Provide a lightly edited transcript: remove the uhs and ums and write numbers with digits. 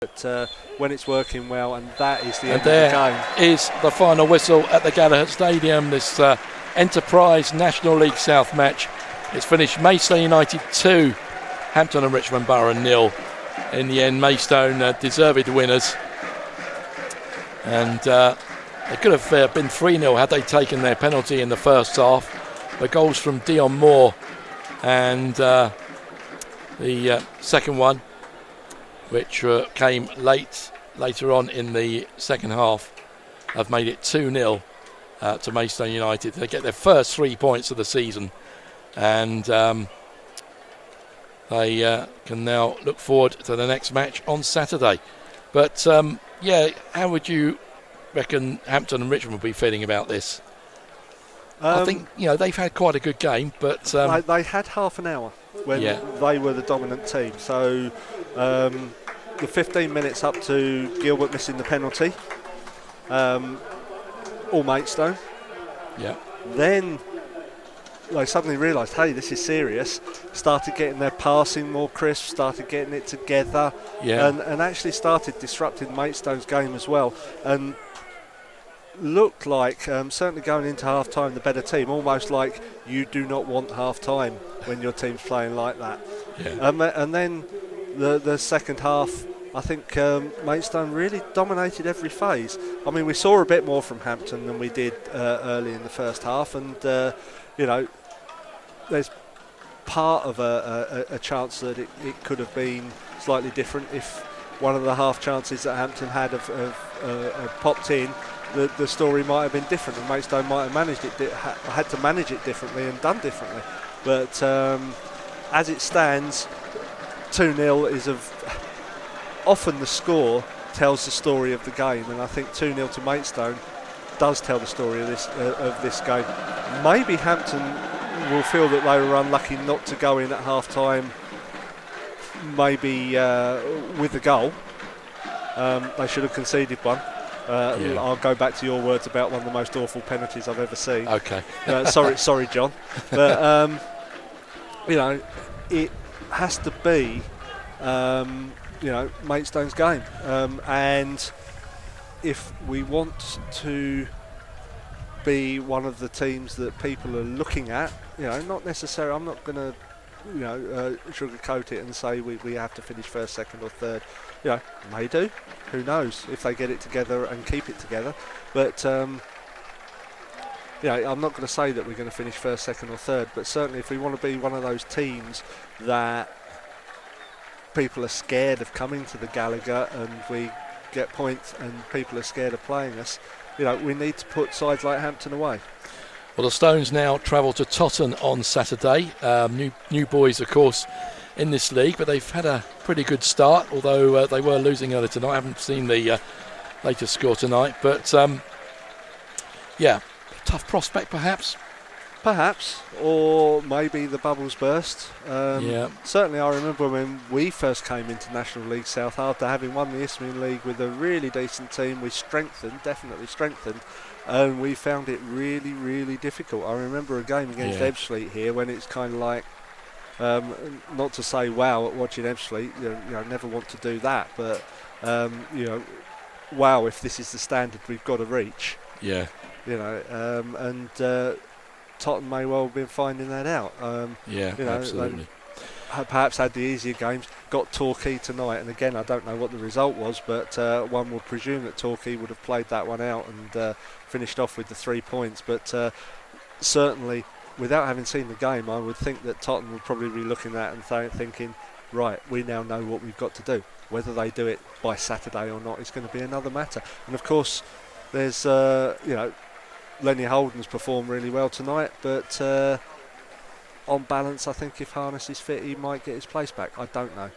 But when it's working well, and that is the end of the game. There is the final whistle at the Gallagher Stadium, this Enterprise National League South match. It's finished Maidstone United 2, Hampton and Richmond Borough 0. In the end, Maidstone deserved winners. And they could have been 3-0 had they taken their penalty in the first half. The goals from Dion Moore and the second one, which came later on in the second half, have made it 2-0 to Maidstone United. They get their first 3 points of the season, and they can now look forward to the next match on Saturday. But how would you reckon Hampton and Richmond will be feeling about this? I think they've had quite a good game, but they had half an hour when they were the dominant team. So the 15 minutes up to Gilbert missing the penalty, all Maidstone. Yeah. Then they suddenly realised, hey, this is serious. Started getting their passing more crisp, started getting it together, and actually started disrupting Maidstone's game as well. And looked like, certainly going into half-time, the better team, almost like you do not want half-time when your team's playing like that. Yeah. And then the second half, I think Maidstone really dominated every phase. I mean, we saw a bit more from Hampton than we did early in the first half, and there's part of a chance that it could have been slightly different if one of the half chances that Hampton had of popped in. The story might have been different, and Maidstone might have managed it, had to manage it differently and done differently. But as it stands, 2-0 is often the score tells the story of the game, and I think 2-0 to Maidstone does tell the story of this game. Maybe Hampton will feel that they were unlucky not to go in at half time, maybe with the goal. They should have conceded one. I'll go back to your words about one of the most awful penalties I've ever seen. Okay. Sorry, John. But it has to be, Maidstone's game, and if we want to be one of the teams that people are looking at, not necessarily. I'm not going to, sugarcoat it and say we have to finish first, second, or third. May do. Who knows if they get it together and keep it together. But I'm not going to say that we're going to finish first, second, or third. But certainly, if we want to be one of those teams that people are scared of coming to the Gallagher and we get points and people are scared of playing us, we need to put sides like Hampton away. Well, the Stones now travel to Totton on Saturday. New boys, of course, in this league, but they've had a pretty good start, although they were losing earlier tonight. I haven't seen the latest score tonight, but tough prospect perhaps. Perhaps, or maybe the bubbles burst. Certainly I remember when we first came into National League South, after having won the Isthmian League with a really decent team, we definitely strengthened, and we found it really, really difficult. I remember a game against Ebbsfleet here when it's kind of like, not to say wow at watching Ebbsfleet, never want to do that, but wow if this is the standard we've got to reach. And Totton may well have been finding that out. Absolutely. Perhaps had the easier games. Got Torquay tonight, and again, I don't know what the result was, but one would presume that Torquay would have played that one out and finished off with the 3 points. But certainly, without having seen the game, I would think that Totton would probably be looking at and thinking, right, we now know what we've got to do. Whether they do it by Saturday or not is going to be another matter. And of course, there's Lenny Holden's performed really well tonight, but on balance, I think if Harness is fit, he might get his place back. I don't know.